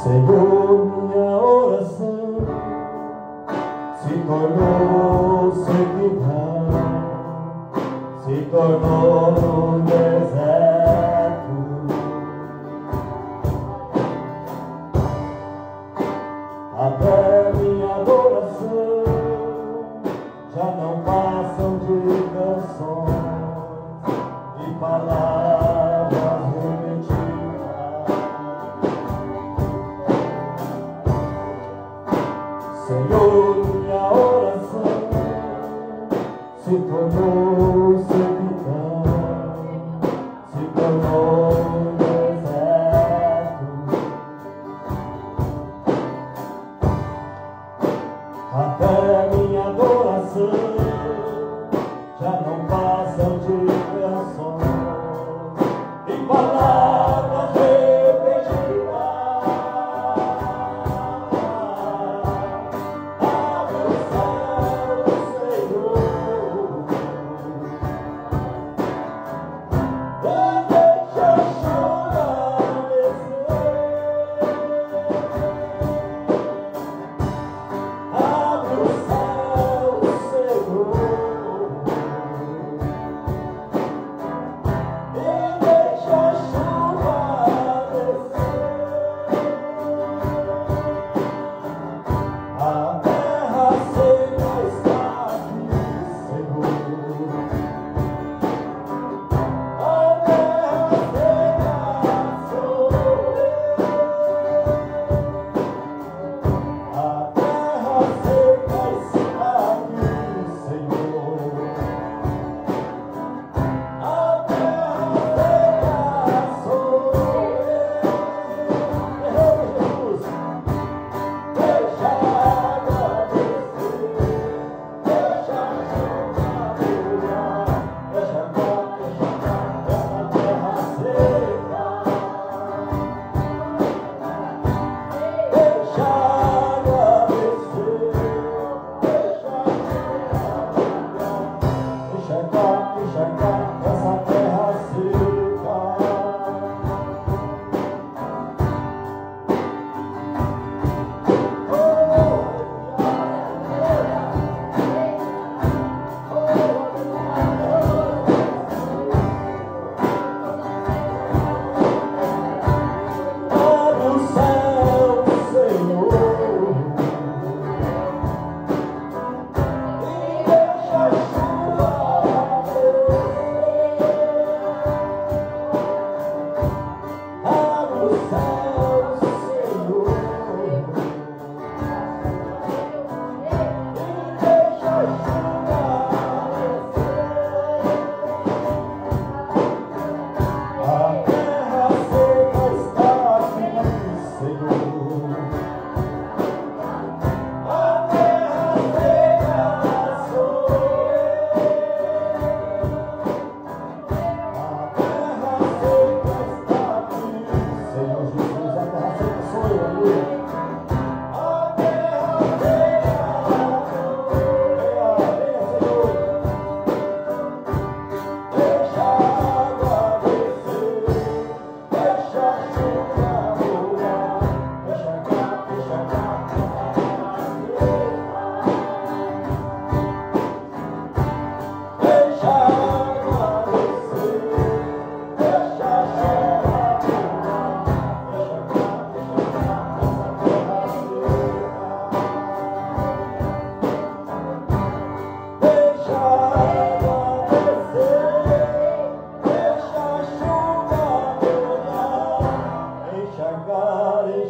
Senhor, minha oração se tornou sequidão, se tornou um deserto. Até minha adoração já não passam de canções, de palavras repetidas. Senhor, minha oração se tornou sequidão, se tornou um deserto. Até minha adoração já não passam de canções e palavras repetidas.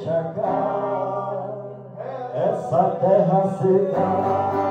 encharcar essa terra seca.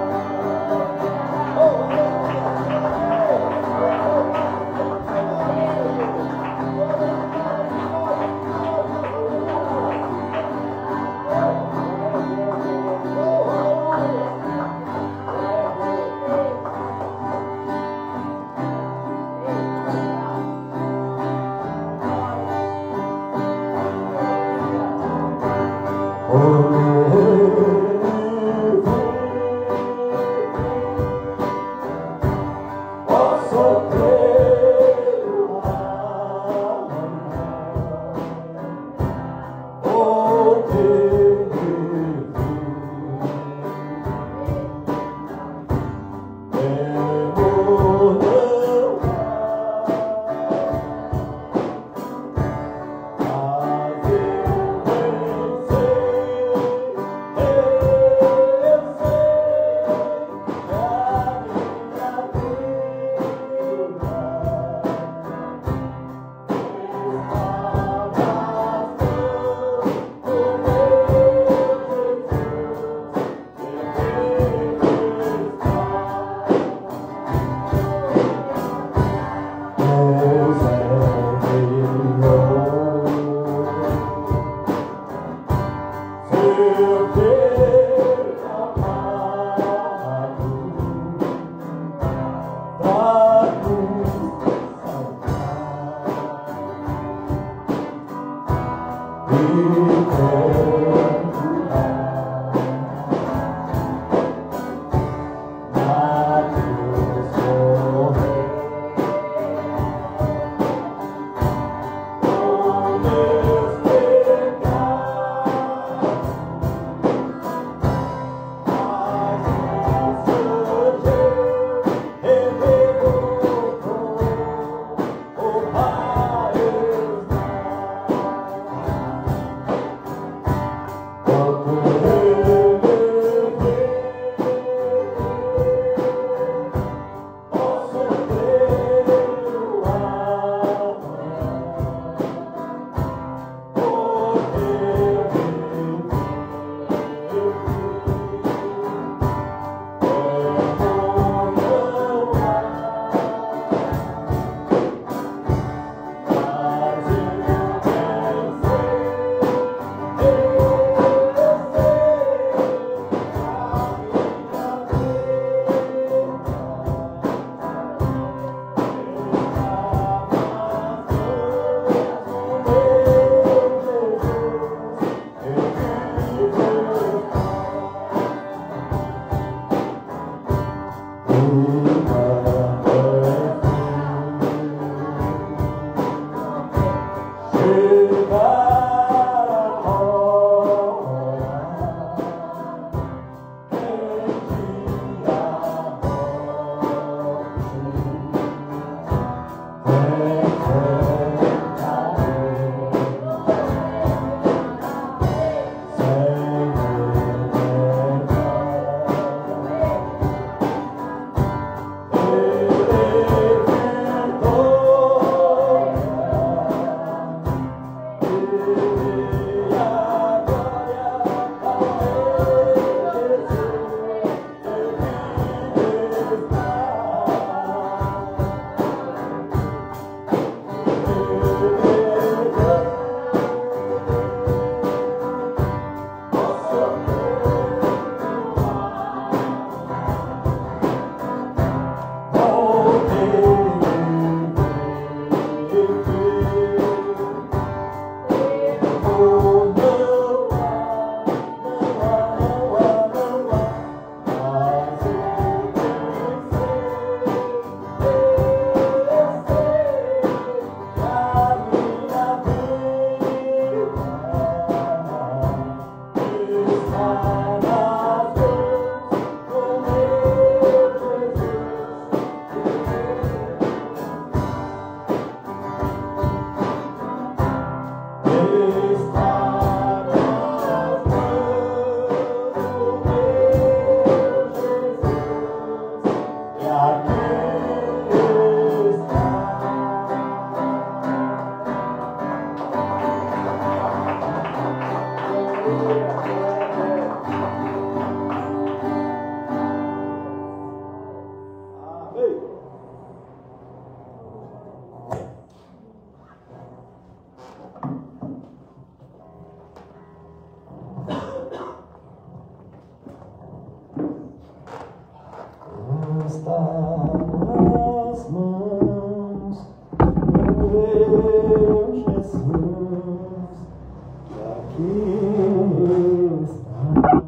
aqui está.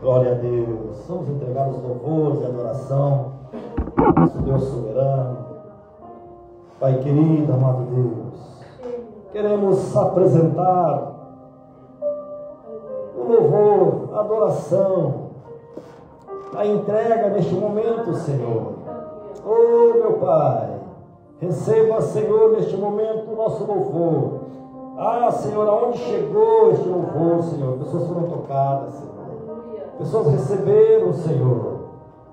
Glória a Deus. Vamos entregar os louvores e adoração. Nosso Deus soberano. Pai querido, amado Deus, queremos apresentar o louvor, a adoração, a entrega neste momento, Senhor. Oh, meu Pai, receba, Senhor, neste momento o nosso louvor. Ah, Senhor, aonde chegou este louvor, Senhor? Pessoas foram tocadas, Senhor. Pessoas receberam, Senhor.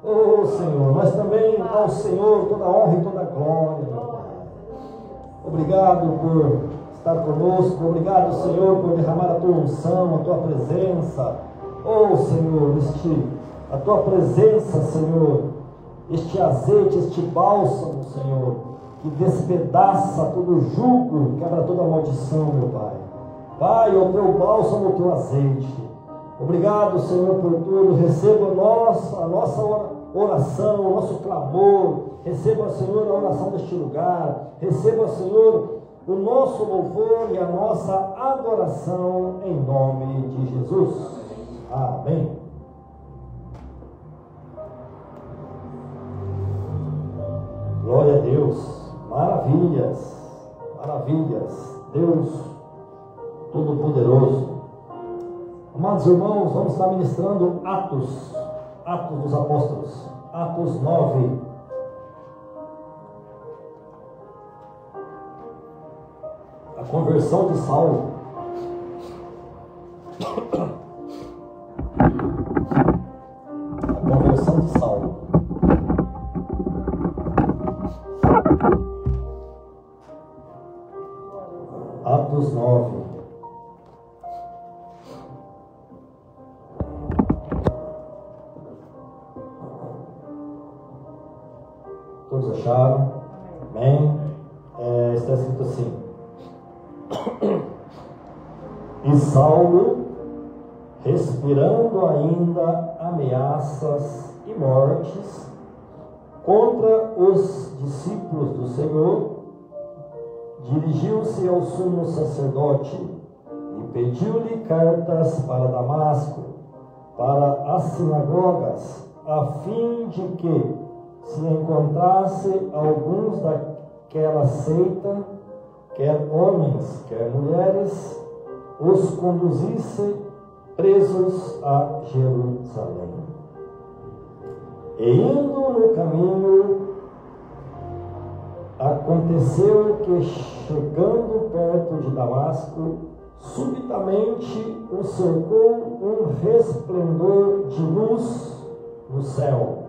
Oh, Senhor, mas também ao Senhor toda a honra e toda a glória, meu Pai. Obrigado por estar conosco. Obrigado, Senhor, por derramar a Tua unção, a Tua presença. Oh, Senhor, a Tua presença, Senhor, este azeite, este bálsamo, Senhor, que despedaça todo jugo, quebra toda maldição, meu Pai. Pai, o Teu bálsamo, o Teu azeite. Obrigado, Senhor, por tudo. Receba a nossa oração, o nosso clamor. Receba, Senhor, a oração deste lugar. Receba, Senhor, o nosso louvor e a nossa adoração em nome de Jesus. Amém. Glória a Deus. Maravilhas. Maravilhas. Deus Todo-Poderoso. Amados irmãos, vamos estar ministrando Atos dos Apóstolos, Atos 9. A conversão de Saulo. A conversão de Saulo. Atos 9. Todos acharam? Amém? Está escrito assim: e Saulo, respirando ainda ameaças e mortes contra os discípulos do Senhor, dirigiu-se ao sumo sacerdote e pediu-lhe cartas para Damasco, para as sinagogas, a fim de que, se encontrasse alguns daquela seita, quer homens, quer mulheres, os conduzisse presos a Jerusalém. E indo no caminho, aconteceu que, chegando perto de Damasco, subitamente o cercou um resplendor de luz no céu.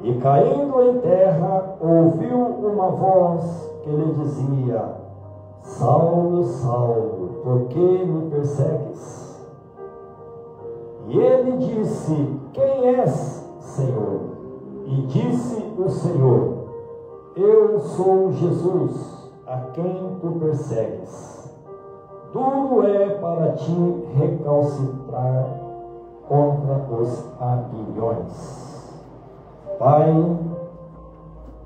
E caindo em terra, ouviu uma voz que lhe dizia: Saulo, Saulo, por que me persegues? E ele disse: Quem és, Senhor? E disse o Senhor: Eu sou Jesus, a quem tu persegues. Duro é para ti recalcitrar contra os aguilhões. Pai,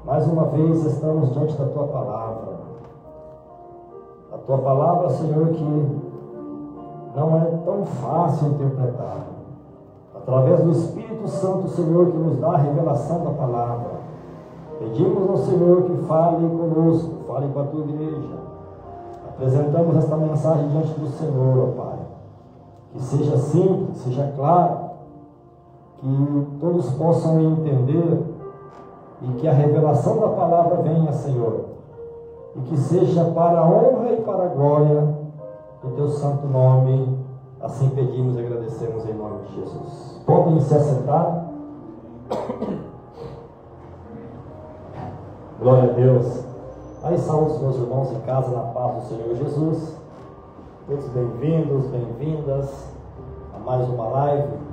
mais uma vez estamos diante da Tua palavra. A Tua palavra, Senhor, que não é tão fácil interpretar. Através do Espírito Santo, Senhor, que nos dá a revelação da palavra. Pedimos ao Senhor que fale conosco, fale com a Tua igreja. Apresentamos esta mensagem diante do Senhor, ó Pai. Que seja simples, seja claro, que todos possam entender e que a revelação da palavra venha, Senhor, e que seja para a honra e para a glória do Teu santo nome. Assim pedimos e agradecemos em nome de Jesus. Podem se assentar. Glória a Deus. Aí saúde os meus irmãos em casa, na paz do Senhor Jesus. Todos bem-vindos, bem-vindas a mais uma live.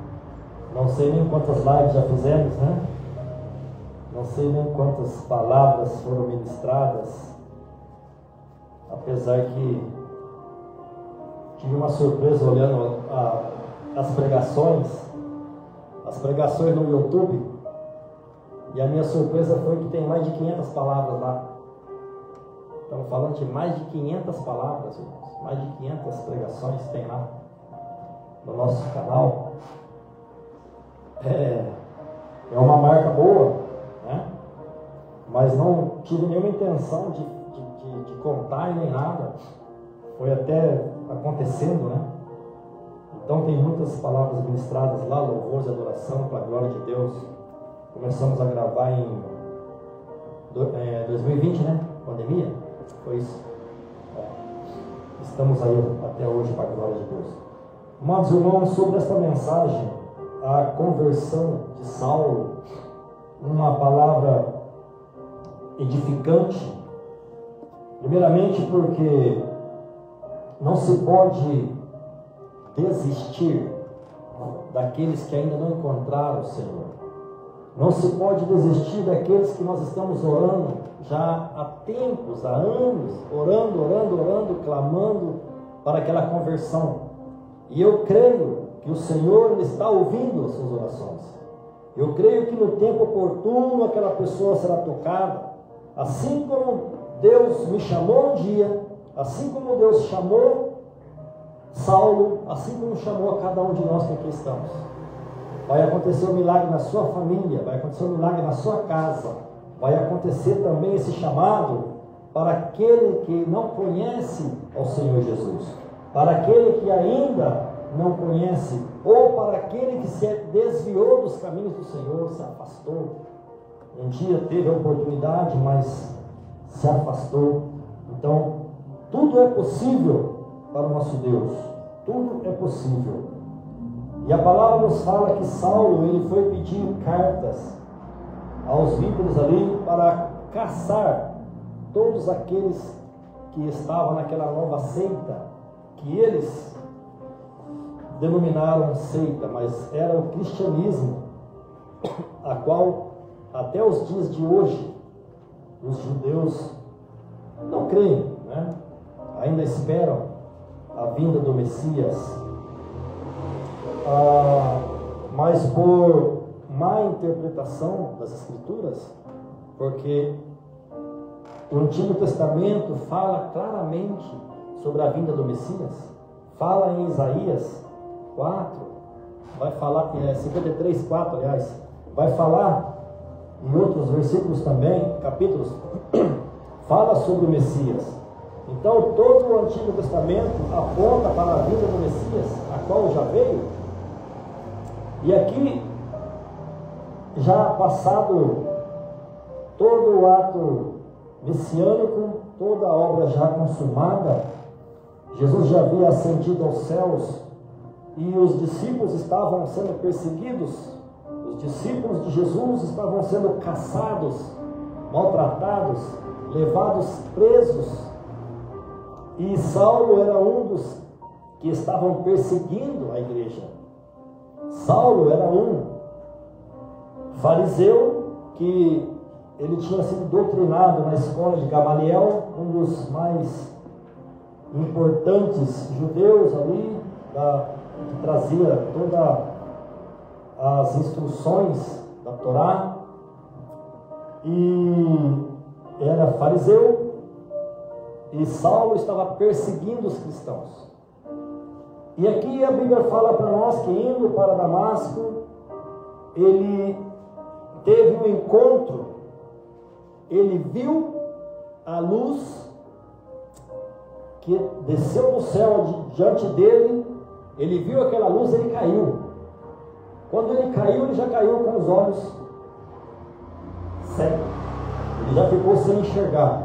Não sei nem quantas lives já fizemos, né? Não sei nem quantas palavras foram ministradas. Apesar que tive uma surpresa olhando as pregações no YouTube. E a minha surpresa foi que tem mais de 500 palavras lá. Estamos falando de mais de 500 palavras, irmãos. Mais de 500 pregações tem lá no nosso canal. É uma marca boa, né? Mas não tive nenhuma intenção de contar e nem nada. Foi até acontecendo, né? Então tem muitas palavras ministradas lá, louvores e adoração para a glória de Deus. Começamos a gravar em 2020, né? Pandemia, foi isso. Estamos aí até hoje para a glória de Deus. Amados irmãos, sobre esta mensagem, a conversão de Saulo, uma palavra edificante, primeiramente porque não se pode desistir daqueles que ainda não encontraram o Senhor. Não se pode desistir daqueles que nós estamos orando já há tempos, há anos, orando, clamando para aquela conversão. E eu creio que o Senhor está ouvindo as suas orações. Eu creio que no tempo oportuno aquela pessoa será tocada, assim como Deus me chamou um dia, assim como Deus chamou Saulo, assim como chamou a cada um de nós que aqui estamos. Vai acontecer um milagre na sua família, vai acontecer um milagre na sua casa, vai acontecer também esse chamado para aquele que não conhece ao Senhor Jesus, para aquele que ainda não conhece, ou para aquele que se desviou dos caminhos do Senhor, se afastou. Um dia teve a oportunidade, mas se afastou. Então, tudo é possível para o nosso Deus, tudo é possível. E a palavra nos fala que Saulo, ele foi pedir cartas aos líderes ali para caçar todos aqueles que estavam naquela nova seita, que eles denominaram seita, mas era o cristianismo, a qual até os dias de hoje os judeus não creem, né? Ainda esperam a vinda do Messias. Mas por má interpretação das Escrituras, porque o Antigo Testamento fala claramente sobre a vinda do Messias, fala em Isaías 4, vai falar, 53, 4, aliás, vai falar em outros versículos também, capítulos, fala sobre o Messias. Então todo o Antigo Testamento aponta para a vinda do Messias, a qual já veio. E aqui, já passado todo o ato messiânico, toda a obra já consumada, Jesus já havia ascendido aos céus e os discípulos estavam sendo perseguidos, os discípulos de Jesus estavam sendo caçados, maltratados, levados presos, e Saulo era um dos que estavam perseguindo a igreja. Saulo era um fariseu que ele tinha sido doutrinado na escola de Gamaliel, um dos mais importantes judeus ali, que trazia todas as instruções da Torá, e era fariseu, e Saulo estava perseguindo os cristãos. E aqui a Bíblia fala para nós que indo para Damasco, ele teve um encontro, ele viu a luz que desceu do céu diante dele, ele viu aquela luz, ele caiu. Quando ele caiu, ele já caiu com os olhos cegos, ele já ficou sem enxergar.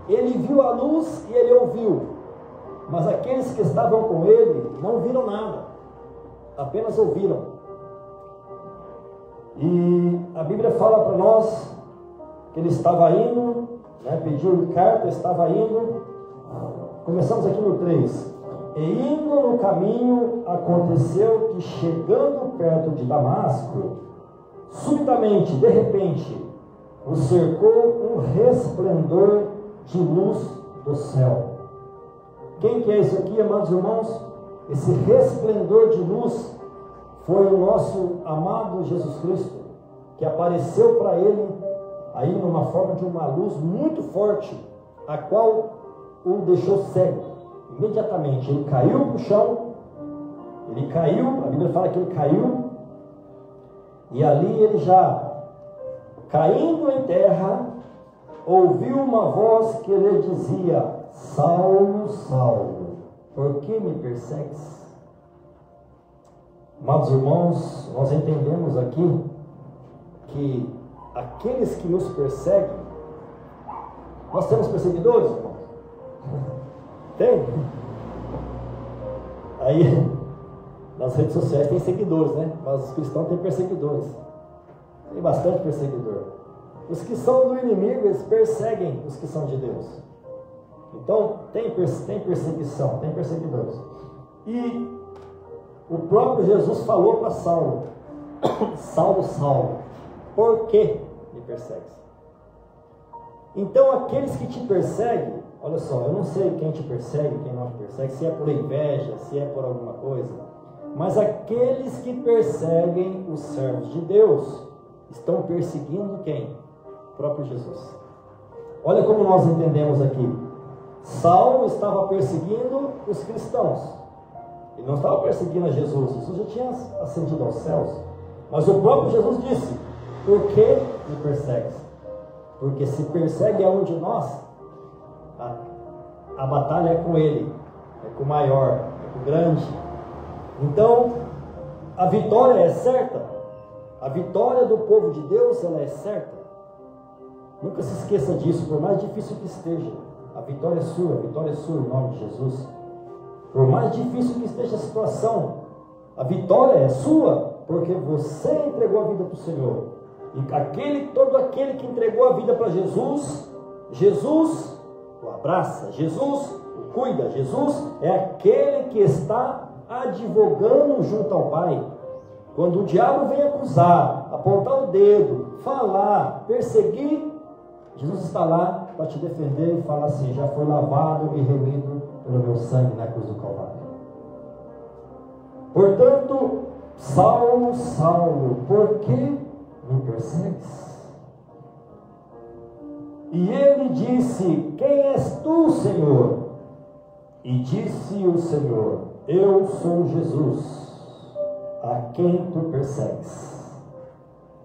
Ele viu a luz e ele ouviu. Mas aqueles que estavam com ele não viram nada, apenas ouviram. E a Bíblia fala para nós que ele estava indo, né, pediu carta, estava indo. Começamos aqui no 3. E indo no caminho, aconteceu que, chegando perto de Damasco, subitamente, de repente, o cercou um resplendor de luz do céu. Quem que é isso aqui, amados irmãos? Esse resplendor de luz foi o nosso amado Jesus Cristo, que apareceu para ele aí numa forma de uma luz muito forte, a qual o deixou cego. Imediatamente ele caiu para o chão, ele caiu, a Bíblia fala que ele caiu, e ali ele já, caindo em terra, ouviu uma voz que lhe dizia: Saulo, Saulo, por que me persegues? Amados irmãos, nós entendemos aqui que aqueles que nos perseguem, nós temos perseguidores, irmãos? Tem? Aí, nas redes sociais tem seguidores, né? Mas os cristãos têm perseguidores. Tem bastante perseguidor. Os que são do inimigo, eles perseguem os que são de Deus. Então, tem perseguição, tem perseguidores. E o próprio Jesus falou para Saulo: Saulo, Saulo, por que me persegues? Então, aqueles que te perseguem, olha só, eu não sei quem te persegue, quem não te persegue, se é por inveja, se é por alguma coisa, mas aqueles que perseguem os servos de Deus estão perseguindo quem? O próprio Jesus. Olha como nós entendemos aqui. Saulo estava perseguindo os cristãos. Ele não estava perseguindo a Jesus. Jesus já tinha ascendido aos céus. Mas o próprio Jesus disse: por que me persegues? Porque se persegue a um de nós, a batalha é com ele, é com o maior, é com o grande. Então, a vitória é certa. A vitória do povo de Deus, ela é certa. Nunca se esqueça disso, por mais difícil que esteja. A vitória é sua em nome de Jesus. Por mais difícil que esteja a situação, a vitória é sua, porque você entregou a vida para o Senhor. E todo aquele que entregou a vida para Jesus, Jesus o abraça, Jesus o cuida, Jesus é aquele que está advogando junto ao Pai. Quando o diabo vem acusar, apontar o dedo, falar, perseguir, Jesus está lá para te defender e falar assim: já foi lavado e remido pelo meu sangue na cruz do Calvário. Portanto, Saulo, Saulo, por que me persegues? E ele disse: quem és tu, Senhor? E disse o Senhor: eu sou Jesus, a quem tu persegues.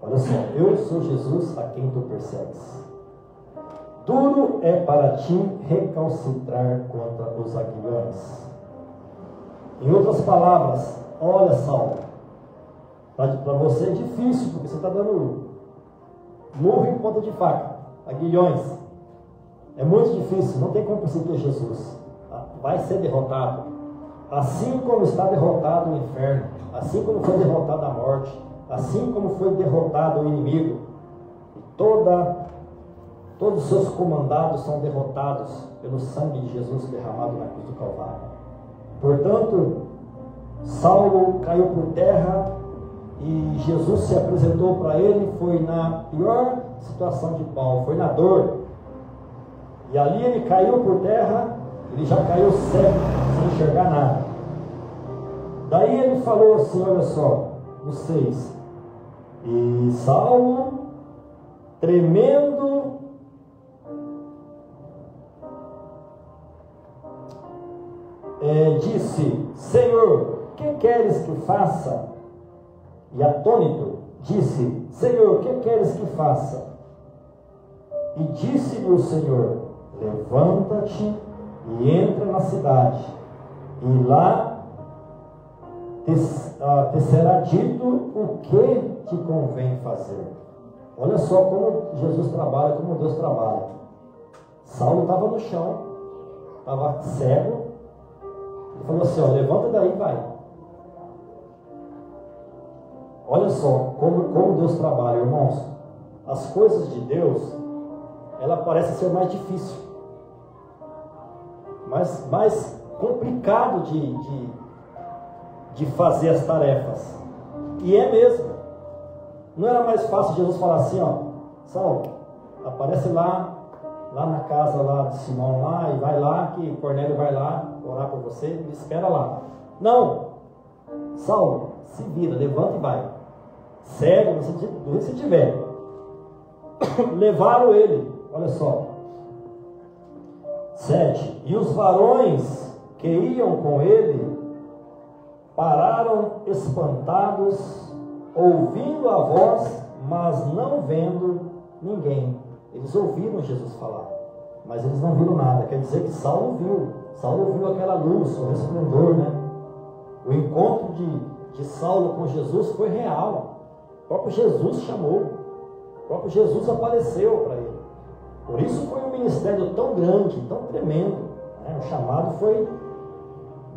Olha só, eu sou Jesus, a quem tu persegues. Duro é para ti recalcitrar contra os aguilhões. Em outras palavras, olha, Saulo, para você é difícil, porque você está dando murro em ponta de faca, aguilhões. É muito difícil, não tem como perseguir Jesus. Vai ser derrotado. Assim como está derrotado o inferno, assim como foi derrotada a morte, assim como foi derrotado o inimigo, e todos os seus comandados são derrotados pelo sangue de Jesus derramado na cruz do Calvário. Portanto, Saulo caiu por terra e Jesus se apresentou para ele. Foi na pior situação de Paulo, foi na dor. E ali ele caiu por terra, ele já caiu cego, sem enxergar nada. Daí ele falou assim, olha só, no 6: e Saulo, tremendo, disse: Senhor, que queres que faça? E atônito disse: Senhor, que queres que faça? E disse-lhe o Senhor: levanta-te e entra na cidade, e lá te será dito o que te convém fazer. Olha só como Jesus trabalha, como Deus trabalha. Saulo estava no chão, estava cego. Ele falou assim: ó, levanta daí e vai. Olha só como Deus trabalha, irmãos. As coisas de Deus, ela parece ser mais difícil, mais complicado de fazer as tarefas. E é mesmo. Não era mais fácil Jesus falar assim: ó, Saulo, aparece lá na casa lá de Simão lá, e vai lá, que Cornélio vai lá orar por você, me espera lá. Não, Saulo, se vira, levanta e vai. Cego, do se tiver. Levaram ele, olha só. 7. E os varões que iam com ele pararam espantados, ouvindo a voz, mas não vendo ninguém. Eles ouviram Jesus falar, mas eles não viram nada. Quer dizer que Saulo viu aquela luz, o resplendor, né? O encontro de Saulo com Jesus foi real. O próprio Jesus chamou, o próprio Jesus apareceu para ele. Por isso foi um ministério tão grande, tão tremendo, né? O chamado foi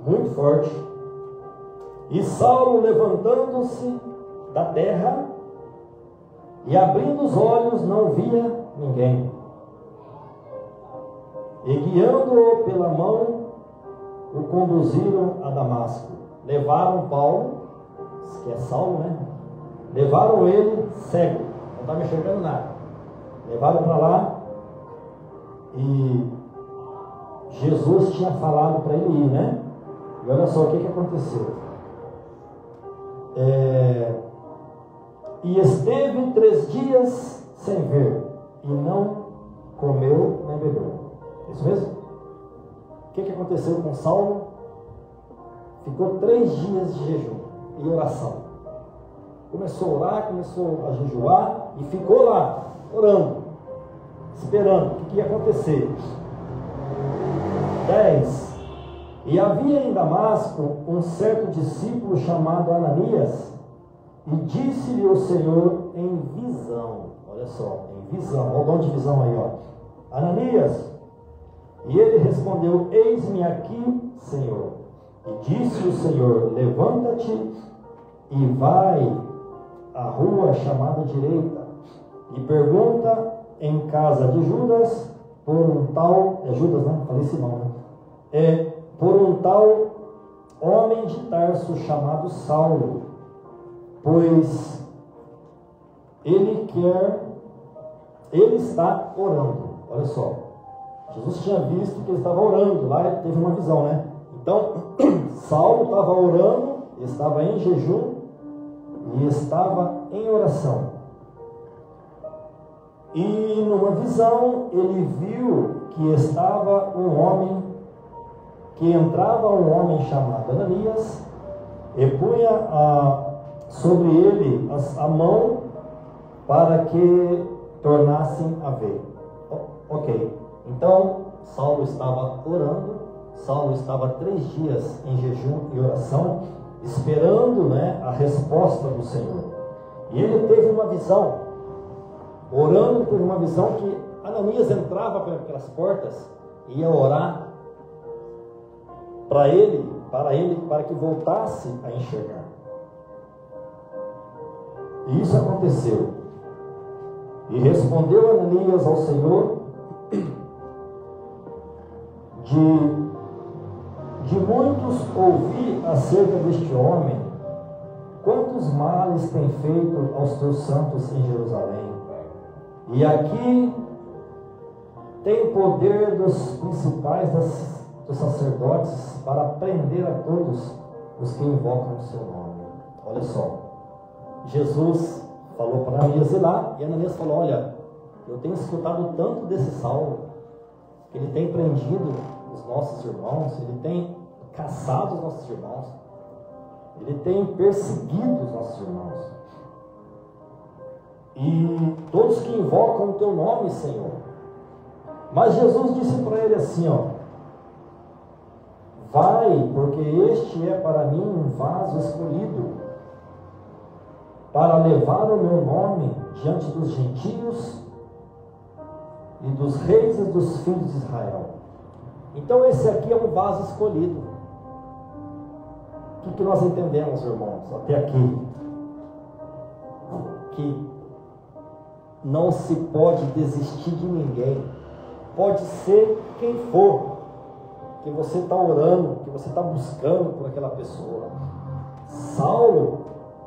muito forte. E Saulo, levantando-se da terra e abrindo os olhos, não via ninguém. E guiando-o pela mão, o conduziram a Damasco. Levaram Paulo, que é Saulo, né? Levaram ele cego, não estava enxergando nada. Levaram para lá e Jesus tinha falado para ele ir, né? E olha só o que aconteceu. E esteve 3 dias sem ver, e não comeu nem bebeu. É isso mesmo? O que aconteceu com Saulo? Ficou 3 dias de jejum e oração. Começou a orar, começou a jejuar e ficou lá, orando, esperando o que ia acontecer. 10. E havia em Damasco um certo discípulo chamado Ananias, e disse-lhe o Senhor em visão. Olha só, em visão, olha o dom de visão aí, ó. Ananias. E ele respondeu: eis-me aqui, Senhor. E disse o Senhor: levanta-te e vai à rua chamada direita, e pergunta em casa de Judas por um tal, é Judas, né? Falei esse nome, né? Por um tal homem de Tarso chamado Saulo, pois ele está orando. Olha só, Jesus tinha visto que ele estava orando, lá ele teve uma visão, né? Então, Saulo estava orando, estava em jejum e estava em oração. E numa visão ele viu que entrava um homem chamado Ananias, e punha sobre ele a mão para que tornassem a ver. Ok, então Saulo estava orando, Saulo estava 3 dias em jejum e oração, esperando, né, a resposta do Senhor. E ele teve uma visão, orando, teve uma visão que Ananias entrava pelas portas e ia orar para que voltasse a enxergar. E isso aconteceu. E respondeu Ananias ao Senhor: de muitos ouvi acerca deste homem, quantos males tem feito aos teus santos em Jerusalém. E aqui tem poder dos principais dos sacerdotes para prender a todos os que invocam o seu nome. Olha só, Jesus falou para Ananias ir lá, e Ananias falou: olha, eu tenho escutado tanto desse Saulo, que ele tem prendido os nossos irmãos, ele tem caçado os nossos irmãos, ele tem perseguido os nossos irmãos, e todos que invocam o teu nome, Senhor. Mas Jesus disse para ele assim, ó: vai, porque este é para mim um vaso escolhido, para levar o meu nome diante dos gentios e dos reis e dos filhos de Israel. Então esse aqui é um vaso escolhido. O que nós entendemos, irmãos, até aqui? Que não se pode desistir de ninguém. Pode ser quem for, que você está orando, que você está buscando por aquela pessoa. Saulo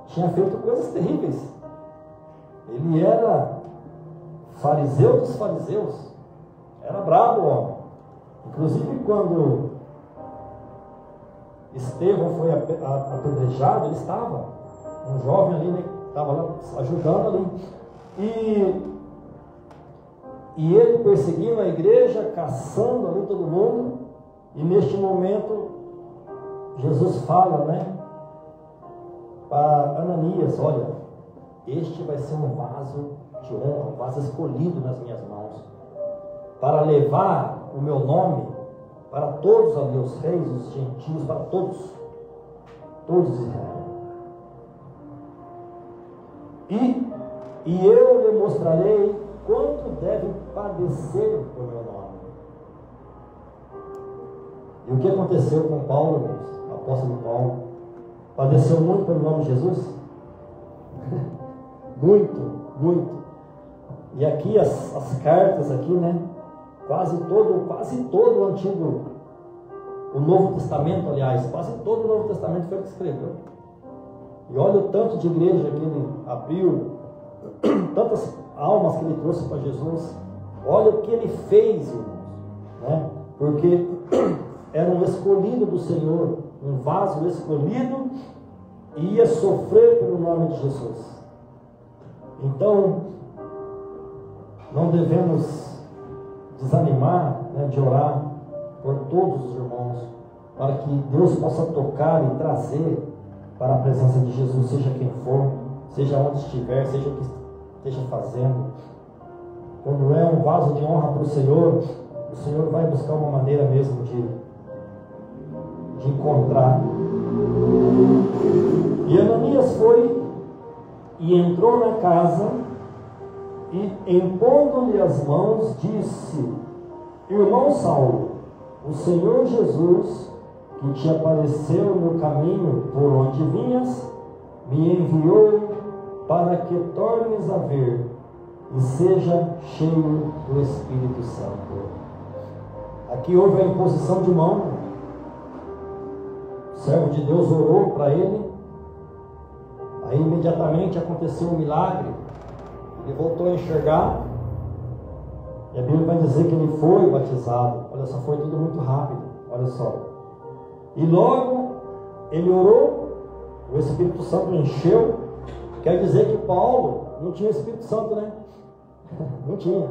tinha feito coisas terríveis. Ele era fariseu dos fariseus, era brabo, ó. Inclusive quando Estevão foi apedrejado, ele estava, um jovem ali, né, estava lá ajudando ali, e ele perseguindo a igreja, caçando ali todo mundo, e neste momento Jesus fala, né, para Ananias: olha, este vai ser um vaso de honra, um vaso escolhido nas minhas mãos, para levar o meu nome para todos ali, os reis, os gentios, para todos Israel. E eu lhe mostrarei quanto deve padecer por meu nome. E o que aconteceu com Paulo, irmãos? O apóstolo Paulo padeceu muito pelo nome de Jesus? muito. E aqui as cartas aqui, né? Quase todo o Antigo, o Novo Testamento, aliás, quase todo o Novo Testamento foi ele que escreveu. E olha o tanto de igreja que ele abriu, tantas almas que ele trouxe para Jesus. Olha o que ele fez, irmãos, né? Porque era um escolhido do Senhor, um vaso escolhido, e ia sofrer pelo nome de Jesus. Então, não devemos desanimar, né, de orar por todos os irmãos, para que Deus possa tocar e trazer para a presença de Jesus, seja quem for, seja onde estiver, seja o que esteja fazendo. Quando é um vaso de honra para o Senhor vai buscar uma maneira mesmo de encontrar. E Ananias foi e entrou na casa, e impondo-lhe as mãos, disse: irmão Saulo, o Senhor Jesus, que te apareceu no caminho por onde vinhas, me enviou para que tornes a ver e seja cheio do Espírito Santo. Aqui houve a imposição de mão. O servo de Deus orou para ele, aí imediatamente aconteceu um milagre. Ele voltou a enxergar, e a Bíblia vai dizer que ele foi batizado. Olha só, foi tudo muito rápido, olha só. E logo ele orou, o Espírito Santo encheu. Quer dizer que Paulo não tinha Espírito Santo, né? Não tinha.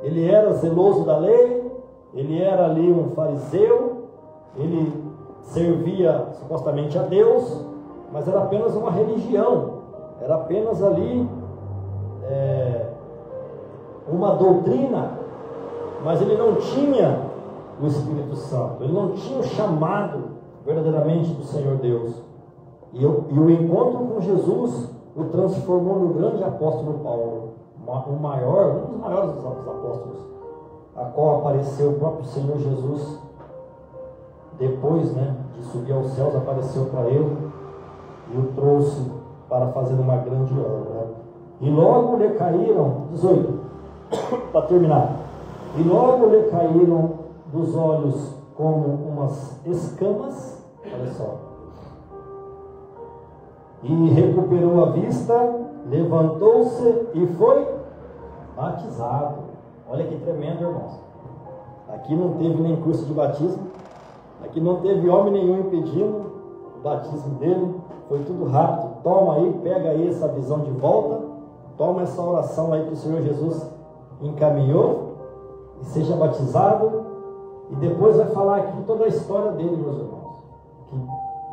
Ele era zeloso da lei, ele era ali um fariseu, ele servia supostamente a Deus, mas era apenas uma religião, era apenas ali uma doutrina, mas ele não tinha o Espírito Santo, ele não tinha o chamado verdadeiramente do Senhor Deus. E o encontro com Jesus o transformou no grande apóstolo Paulo, um dos maiores dos apóstolos, a qual apareceu o próprio Senhor Jesus depois, né, de subir aos céus, apareceu para ele e o trouxe para fazer uma grande obra. E logo lhe caíram, 18, para terminar, e logo lhe caíram dos olhos como umas escamas, olha só, e recuperou a vista, levantou-se e foi batizado. Olha que tremendo, irmãos. Aqui não teve nem curso de batismo, aqui não teve homem nenhum impedindo o batismo dele, foi tudo rápido. Toma aí, pega aí essa visão de volta, toma essa oração aí que o Senhor Jesus encaminhou, e seja batizado. E depois vai falar aqui toda a história dele, meus irmãos, que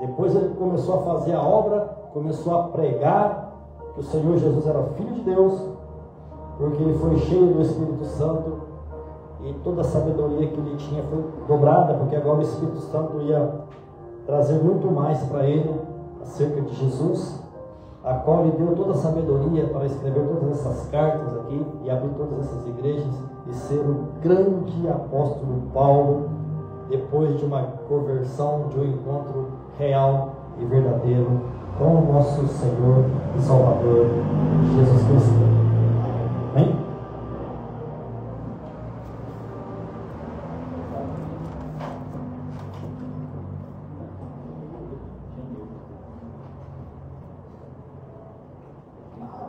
depois ele começou a fazer a obra, começou a pregar que o Senhor Jesus era Filho de Deus, porque ele foi cheio do Espírito Santo, e toda a sabedoria que ele tinha foi dobrada, porque agora o Espírito Santo ia trazer muito mais para ele acerca de Jesus, a qual lhe deu toda a sabedoria para escrever todas essas cartas aqui e abrir todas essas igrejas e ser o grande apóstolo Paulo, depois de uma conversão, de um encontro real e verdadeiro com o nosso Senhor e Salvador Jesus Cristo. Amém?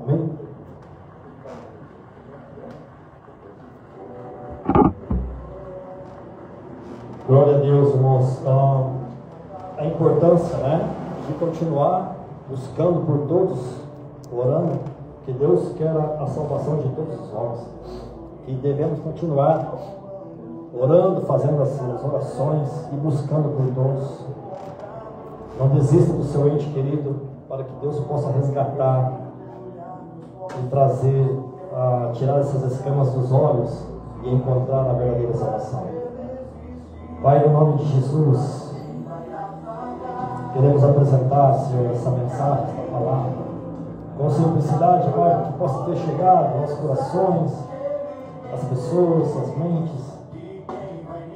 Amém? Glória a Deus, irmãos. A importância, né, de continuar buscando por todos, orando, que Deus quer a salvação de todos os homens. que devemos continuar orando, fazendo as orações e buscando por todos. Não desista do seu ente querido, para que Deus possa resgatar e trazer, tirar essas escamas dos olhos e encontrar a verdadeira salvação. Pai, no nome de Jesus, queremos apresentar, Senhor, essa mensagem, essa palavra, com simplicidade, Pai, que possa ter chegado aos corações, às pessoas, às mentes,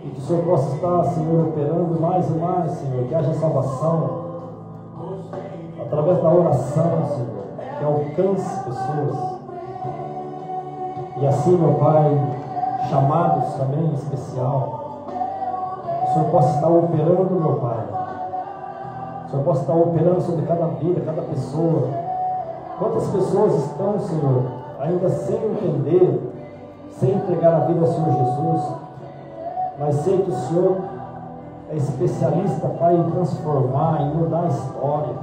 e que o Senhor possa estar, Senhor, operando mais e mais, Senhor, que haja salvação, através da oração, Senhor, que alcance pessoas, e assim, meu Pai, chamados também em especial, o Senhor possa estar operando, meu Pai, o Senhor possa estar operando sobre cada vida, cada pessoa. Quantas pessoas estão, Senhor, ainda sem entender, sem entregar a vida ao Senhor Jesus, mas sei que o Senhor é especialista, Pai, em transformar, em mudar a história.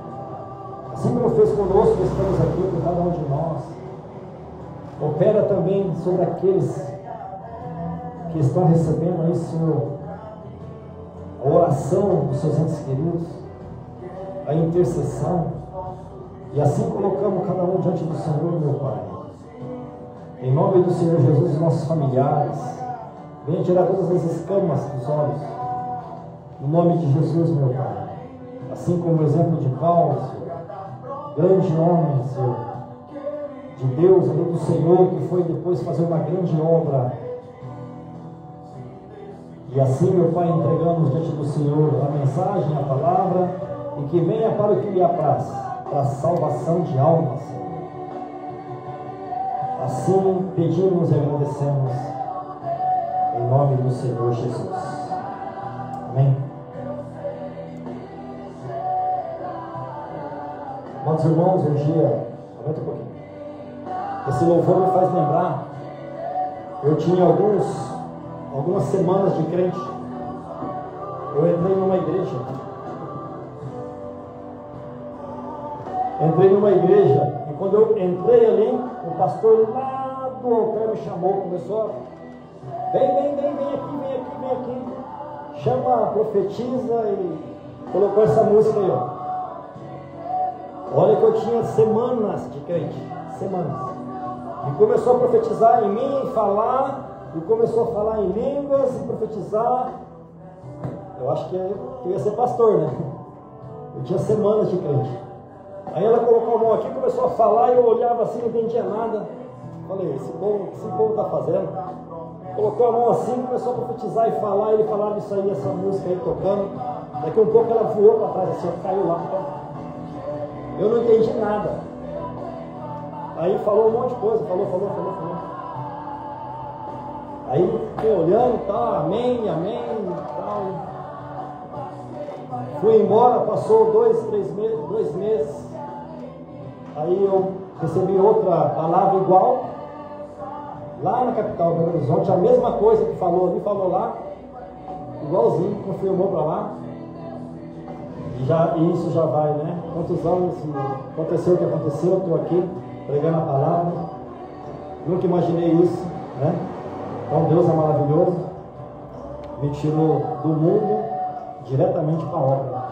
Assim como fez conosco, estamos aqui com cada um de nós. Opera também sobre aqueles que estão recebendo aí, Senhor, a oração dos seus entes queridos, a intercessão, e assim colocamos cada um diante do Senhor, meu Pai. Em nome do Senhor Jesus, nossos familiares, venha tirar todas as escamas dos olhos, no nome de Jesus, meu Pai. Assim como o exemplo de Paulo, Senhor, grande homem, Senhor, de Deus, ali do Senhor, que foi depois fazer uma grande obra. E assim, meu Pai, entregamos diante do Senhor a mensagem, a palavra, e que venha para o que lhe apraz, para a salvação de almas, Senhor. Assim pedimos e agradecemos, em nome do Senhor Jesus. Amém. Amados irmãos, um dia, aumenta um pouquinho. Esse louvor me faz lembrar, eu tinha algumas semanas de crente. Eu entrei numa igreja. E quando eu entrei ali, o pastor lá do altar me chamou, começou a... Vem aqui. Chama, profetiza e colocou essa música aí, ó. Olha que eu tinha semanas de crente, semanas. E começou a profetizar em mim, falar, e começou a falar em línguas e profetizar. Eu acho que eu ia ser pastor, né? Eu tinha semanas de crente. Aí ela colocou a mão aqui, começou a falar, e eu olhava assim, não entendia nada. Falei, esse povo está fazendo? Colocou a mão assim, começou a profetizar e falar, ele falava isso aí, essa música aí tocando. Daqui um pouco ela voou para trás, assim, caiu lá. Eu não entendi nada. Aí falou um monte de coisa, falou. Aí fiquei olhando, tá, amém, e tal. Fui embora, passou 2 meses. Aí eu recebi outra palavra igual, lá na capital, Belo Horizonte, a mesma coisa que falou ali, falou lá, igualzinho, confirmou para lá. E isso já vai, né? Quantos anos aconteceu o que aconteceu, estou aqui pregando a palavra. Nunca imaginei isso, né? Então Deus é maravilhoso, me tirou do mundo diretamente para a obra.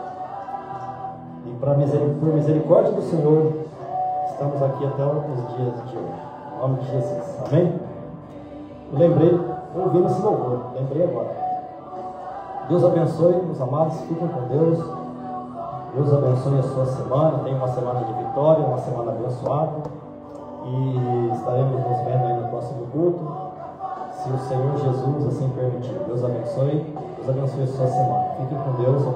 E por misericórdia do Senhor, estamos aqui até os dias de hoje. Em nome de Jesus. Amém? Eu lembrei, ouvindo esse louvor, lembrei agora. Deus abençoe, meus amados, fiquem com Deus. Deus abençoe a sua semana. Tenha uma semana de vitória, uma semana abençoada. E estaremos nos vendo aí no próximo culto, se o Senhor Jesus assim permitir. Deus abençoe a sua semana. Fiquem com Deus.